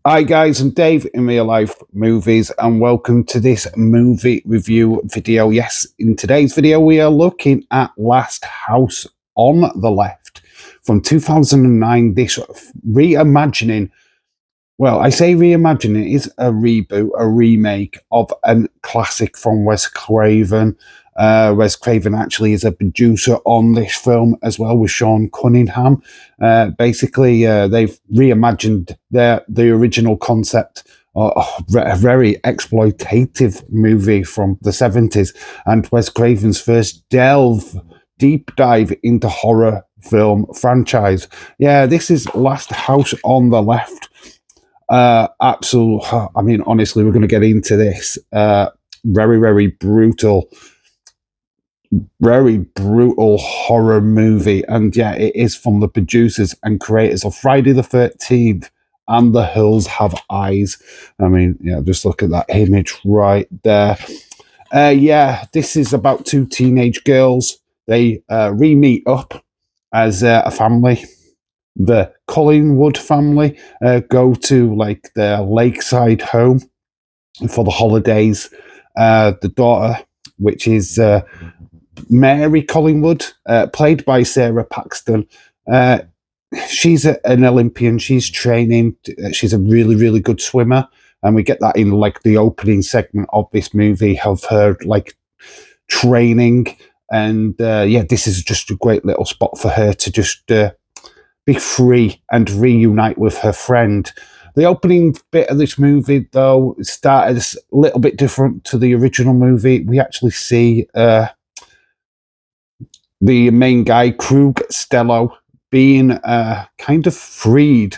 Hi guys, I'm Dave in Real Life Movies and welcome to this movie review video. Yes, in today's video we are looking at Last House on the Left from 2009. This reimagining, well, I say reimagining, it is a reboot, a remake of a classic from Wes Craven. Wes Craven actually is a producer on this film as well with Sean Cunningham. Basically, they've reimagined the original concept, a very exploitative movie from the 70s, and Wes Craven's first deep dive into horror film franchise. Yeah, this is Last House on the Left. Absolute. I mean, honestly, we're going to get into this. Very brutal horror movie, and yeah, it is from the producers and creators of Friday the 13th and The Hills Have Eyes. I mean, yeah, just look at that image right there. Yeah, this is about two teenage girls. They re-meet up as a family. The Collingwood family go to like their lakeside home for the holidays. The daughter, which is Mary Collingwood, played by Sarah Paxton. She's an Olympian. She's training. She's a really good swimmer, and we get that in like the opening segment of this movie of her like training. And yeah, this is just a great little spot for her to just be free and reunite with her friend. The opening bit of this movie, though, started a little bit different to the original movie. We actually see the main guy, Krug Stello, being kind of freed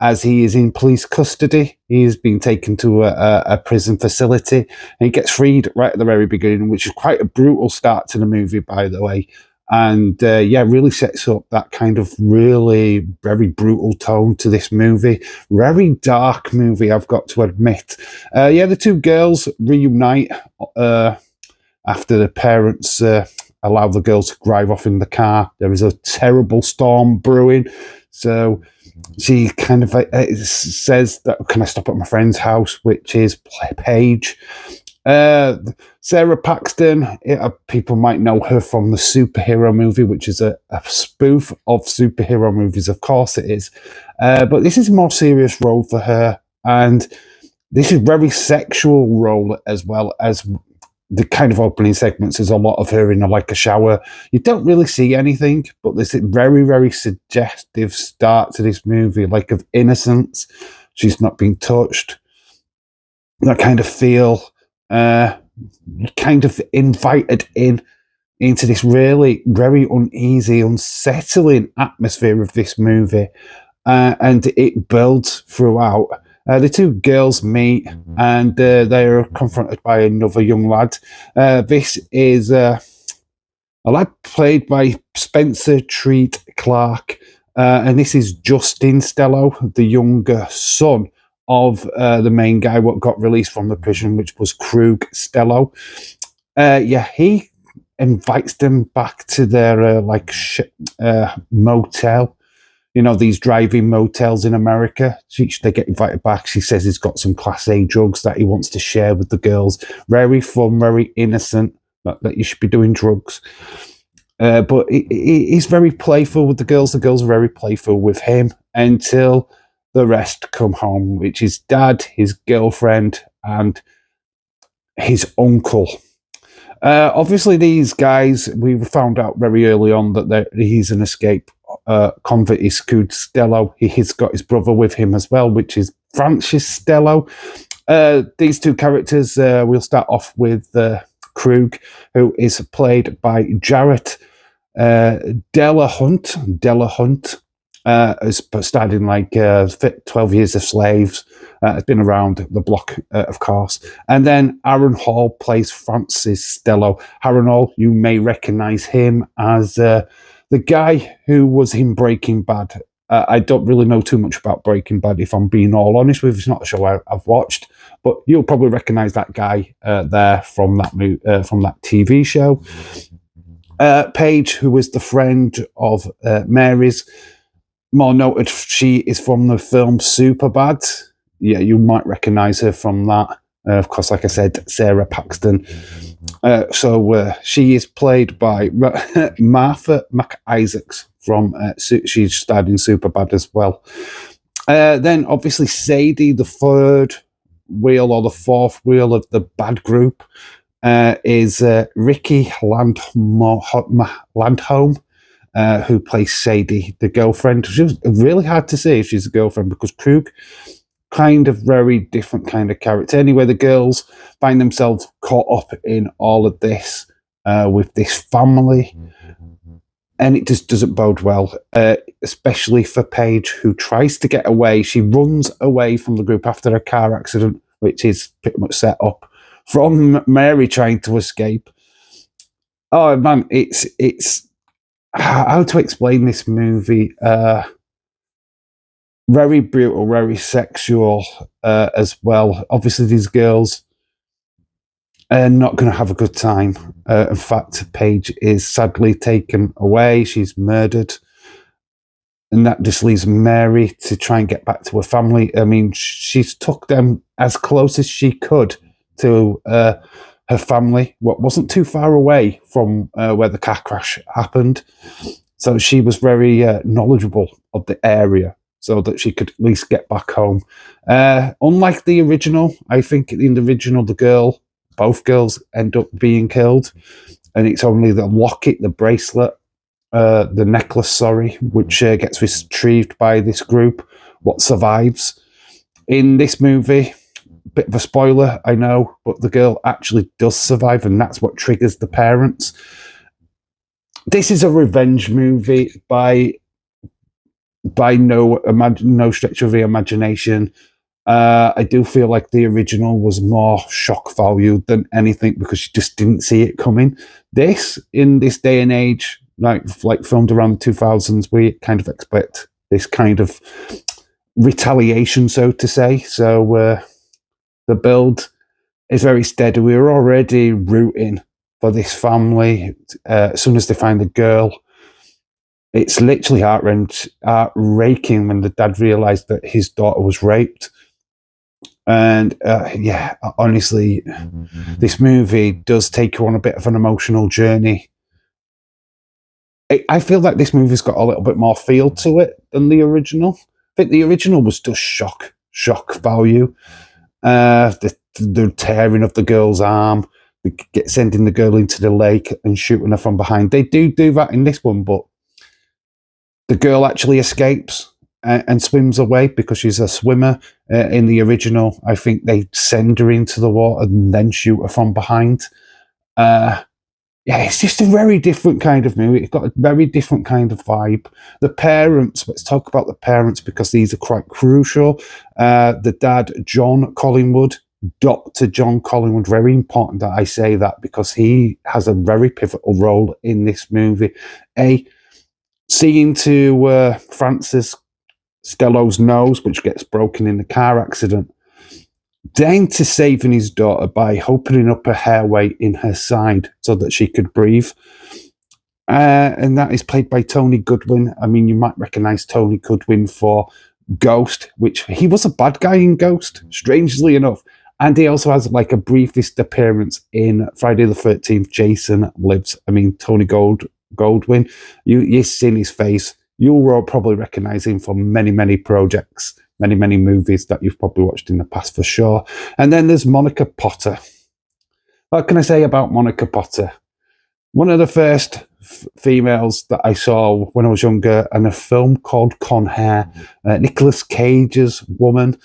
as he is in police custody. He has been taken to a prison facility, and he gets freed right at the very beginning, which is quite a brutal start to the movie, by the way. And yeah, really sets up that kind of really very brutal tone to this movie. Very dark movie, I've got to admit. Yeah, the two girls reunite after the parents allow the girls to drive off in the car. There is a terrible storm brewing, so she kind of says that, can I stop at my friend's house, which is Paige. Sarah Paxton, people might know her from the superhero movie, which is a spoof of superhero movies. Of course it is. But this is a more serious role for her. And this is a very sexual role as well. As the kind of opening segments is a lot of her in like a shower. You don't really see anything, but there's a very suggestive start to this movie, like of innocence. She's not being touched. That kind of feel kind of invited into this really very uneasy, unsettling atmosphere of this movie, and it builds throughout. The two girls meet, and they are confronted by another young lad. This is a lad played by Spencer Treat Clark, and this is Justin Stello, the younger son of the main guy what got released from the prison, which was Krug Stello. Yeah, he invites them back to their motel. You know, these drive-in motels in America. They get invited back. She says he's got some Class A drugs that he wants to share with the girls. Very fun, very innocent, that you should be doing drugs. But he's very playful with the girls. The girls are very playful with him until the rest come home, which is dad, his girlfriend, and his uncle. Obviously, these guys, we found out very early on that he's an escape convict. He's Krug Stello. He's got his brother with him as well, which is Francis Stello. These two characters, we'll start off with Krug, who is played by Jarrett Delahunt. Has started in like 12 Years a Slave. Has been around the block, of course. And then Aaron Hall plays Francis Stello. Aaron Hall, you may recognize him as the guy who was in Breaking Bad. I don't really know too much about Breaking Bad, if I'm being all honest with you. It's not a show I've watched, but you'll probably recognize that guy there from that TV show. Paige, who was the friend of Mary's, more noted, she is from the film Superbad. yeah, you might recognise her from that. Of course, like I said, Sarah Paxton. So she is played by Martha McIsaacs from. She starred in Superbad as well. Then obviously Sadie, the third wheel or the fourth wheel of the bad group, is Ricky Landholm, who plays Sadie, the girlfriend. She was really hard to say if she's a girlfriend because Krug, kind of very different kind of character. Anyway, the girls find themselves caught up in all of this with this family, and it just doesn't bode well, especially for Paige, who tries to get away. She runs away from the group after a car accident, which is pretty much set up from Mary trying to escape. Oh man, it's how to explain this movie. Very brutal, very sexual as well. Obviously, these girls are not going to have a good time. In fact, Paige is sadly taken away. She's murdered. And that just leaves Mary to try and get back to her family. I mean, she's took them as close as she could to her family, what wasn't too far away from where the car crash happened. So she was very knowledgeable of the area so that she could at least get back home. Unlike the original, I think in the original, both girls end up being killed. And it's only the locket, the bracelet, the necklace, which gets retrieved by this group, what survives. In this movie, bit of a spoiler, I know, but the girl actually does survive, and that's what triggers the parents. This is a revenge movie by no stretch of the imagination. I do feel like the original was more shock value than anything because you just didn't see it coming. This, in this day and age, like filmed around the 2000s, we kind of expect this kind of retaliation, so to say. So the build is very steady. We were already rooting for this family. As soon as they find the girl, it's literally heart-raking when the dad realised that his daughter was raped. And yeah, honestly, this movie does take you on a bit of an emotional journey. I feel like this movie's got a little bit more feel to it than the original. I think the original was just shock value. The tearing of the girl's arm, sending the girl into the lake and shooting her from behind. They do that in this one, but the girl actually escapes and swims away because she's a swimmer. In the original, I think they send her into the water and then shoot her from behind. Yeah, it's just a very different kind of movie. It's got a very different kind of vibe. The parents, let's talk about the parents because these are quite crucial. The dad, John Collingwood, Dr. John Collingwood, very important that I say that because he has a very pivotal role in this movie. Seeing to Francis Stello's nose, which gets broken in the car accident, down to saving his daughter by opening up a hairway in her side so that she could breathe. And that is played by Tony Goodwin. I mean, you might recognize Tony Goodwin for Ghost, which he was a bad guy in Ghost, strangely enough. And he also has like a briefest appearance in Friday the 13th, Jason Lives. I mean, Tony Goldwyn, you've seen his face. You will probably recognize him from many, many projects, many movies that you've probably watched in the past for sure. And then there's Monica Potter. What can I say about Monica Potter? One of the first females that I saw when I was younger in a film called Con Air, Nicolas Cage's woman.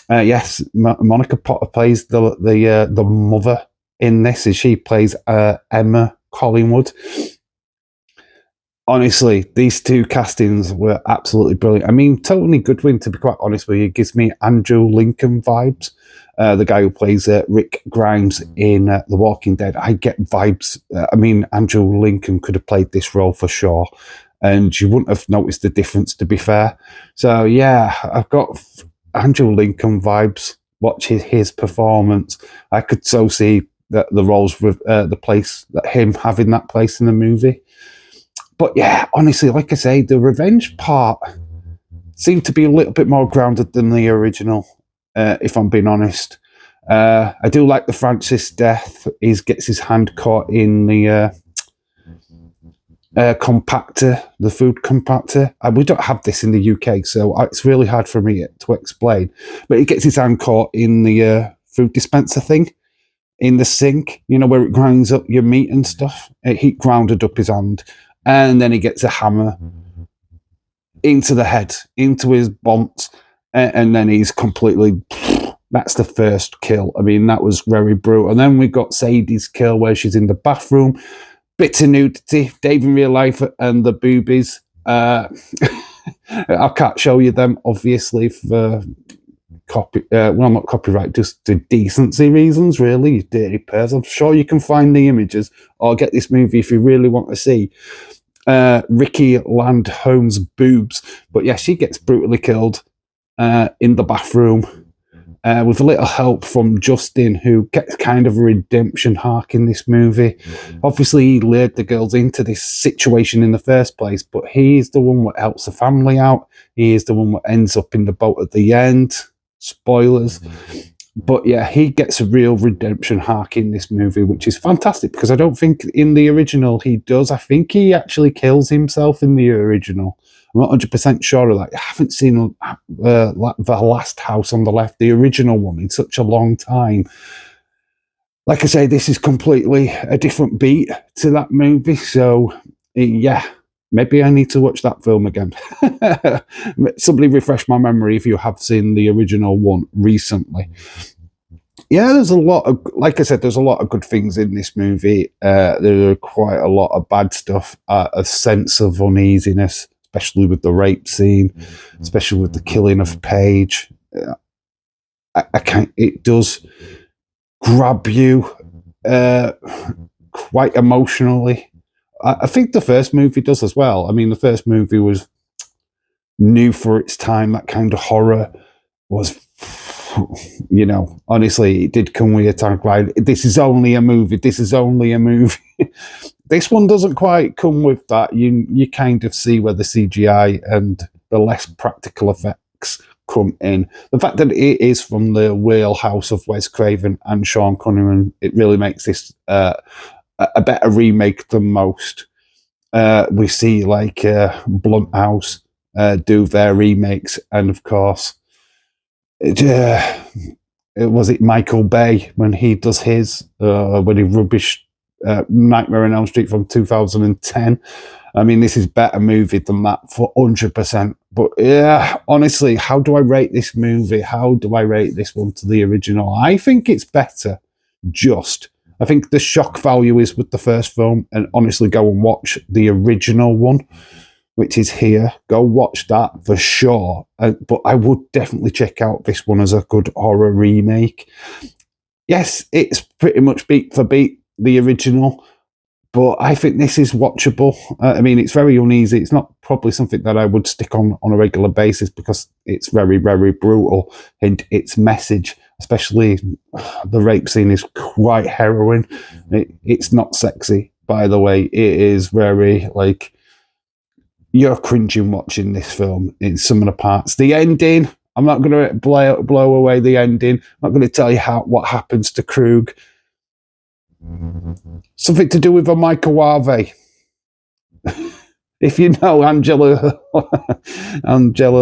Yes, Monica Potter plays the mother in this, and she plays Emma Collingwood. Honestly, these two castings were absolutely brilliant. I mean, Tony Goodwin, to be quite honest with you, gives me Andrew Lincoln vibes. The guy who plays Rick Grimes in The Walking Dead. I get vibes. I mean, Andrew Lincoln could have played this role for sure, and you wouldn't have noticed the difference, to be fair. So, yeah, I've got Andrew Lincoln vibes. Watch his performance. I could so see the roles with the place, that him having that place in the movie. But yeah, honestly, like I say, the revenge part seemed to be a little bit more grounded than the original. if I'm being honest. I do like the Francis death. He gets his hand caught in the compactor, the food compactor. We don't have this in the UK, so it's really hard for me to explain. But he gets his hand caught in the food dispenser thing in the sink, where it grinds up your meat and stuff. He grounded up his hand, and then he gets a hammer into the head, into his bonds, and then he's completely. That's the first kill. I mean, that was very brutal. And then we got Sadie's kill, where she's in the bathroom. Bits of nudity, Dave in real life, and the boobies. I can't show you them, obviously, for not copyright, just the decency reasons, really, you dirty pairs. I'm sure you can find the images or get this movie if you really want to see Ricky Landholm's boobs. But yeah, she gets brutally killed in the bathroom. With a little help from Justin, who gets kind of a redemption arc in this movie. Obviously, he lured the girls into this situation in the first place, but he's the one that helps the family out. He is the one that ends up in the boat at the end. Spoilers. But yeah, he gets a real redemption arc in this movie, which is fantastic, because I don't think in the original he does. I think he actually kills himself in the original. I'm not 100% sure of that. I haven't seen The Last House on the Left, the original one, in such a long time. Like I say, this is completely a different beat to that movie. So, yeah, maybe I need to watch that film again. Somebody refresh my memory if you have seen the original one recently. Yeah, there's a lot of, like I said, there's a lot of good things in this movie. There are quite a lot of bad stuff, a sense of uneasiness, especially with the rape scene, especially with the killing of Paige. It does grab you quite emotionally. I think the first movie does as well. I mean, the first movie was new for its time. That kind of horror was, honestly, it did come with a tagline. This is only a movie. This is only a movie. This one doesn't quite come with that. You kind of see where the CGI and the less practical effects come in. The fact that it is from the wheelhouse of Wes Craven and Sean Connery, it really makes this a better remake than most. We see like Blumhouse do their remakes, and of course, was it Michael Bay when he does his when he rubbished Nightmare on Elm Street from 2010. I mean, this is better movie than that for 100%. But yeah, honestly, how do I rate this movie? How do I rate this one to the original? I think it's better. I think the shock value is with the first film, and honestly, go and watch the original one, which is here. Go watch that for sure. But I would definitely check out this one as a good horror remake. Yes, it's pretty much beat for beat the original, but I think this is watchable. I mean, it's very uneasy. It's not probably something that I would stick on a regular basis, because it's very, very brutal, and its message, especially the rape scene, is quite harrowing. It's not sexy, by the way. It is very, like, you're cringing watching this film in some of the parts. The ending, I'm not going to blow away the ending. I'm not going to tell you what happens to Krug. Something to do with a microwave. If you know Angela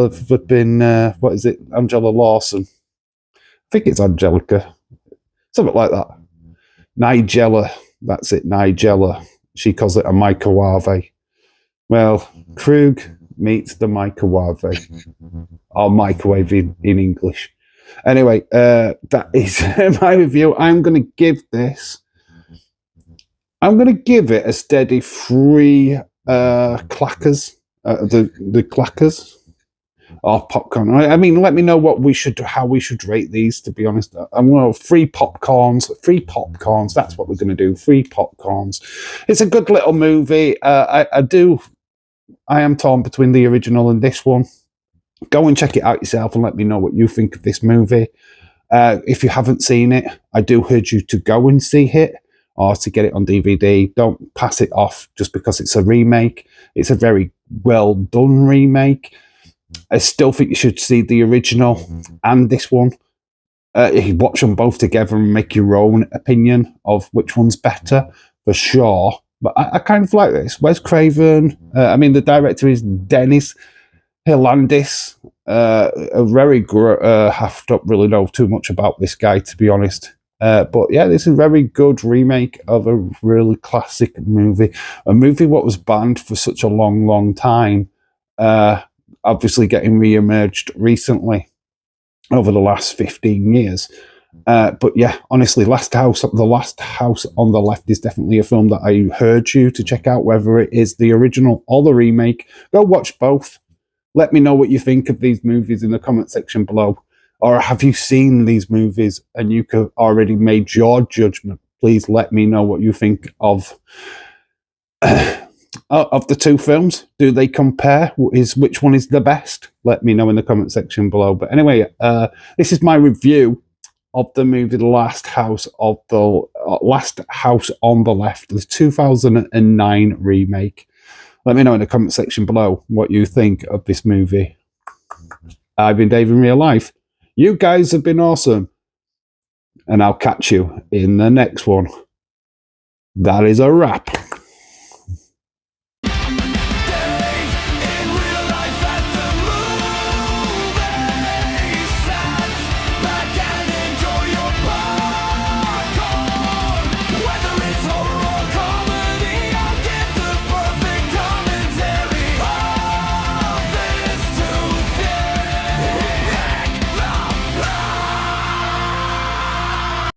flipping, what is it? Angela Lawson. I think it's Angelica. Something like that. Nigella. That's it, Nigella. She calls it a microwave. Well, Krug meets the microwave. Or microwave in English. Anyway, that is my review. I'm going to give it a steady 3 clackers. The clackers or popcorn. I mean, let me know how we should rate these. To be honest, I'm going to 3 popcorns. 3 popcorns. That's what we're going to do. 3 popcorns. It's a good little movie. I am torn between the original and this one. Go and check it out yourself and let me know what you think of this movie. If you haven't seen it, I do urge you to go and see it, or to get it on DVD. Don't pass it off just because it's a remake. It's a very well done remake. I still think you should see the original and this one. You watch them both together and make your own opinion of which one's better, for sure. But I kind of like this. Wes Craven. I mean, the director is Dennis Hilandis. A very have to really know too much about this guy, to be honest. But yeah, this is a very good remake of a really classic movie. A movie what was banned for such a long, long time. Obviously getting re-emerged recently over the last 15 years. But yeah, honestly, The Last House on the Left is definitely a film that I urge you to check out, whether it is the original or the remake. Go watch both. Let me know what you think of these movies in the comment section below. Or have you seen these movies and you could already made your judgment? Please let me know what you think of the two films. Do they compare? Which one is the best? Let me know in the comment section below. But anyway, this is my review of the movie The Last House on the Left, the 2009 remake. Let me know in the comment section below what you think of this movie. I've been Dave in real life. You guys have been awesome. And I'll catch you in the next one. That is a wrap.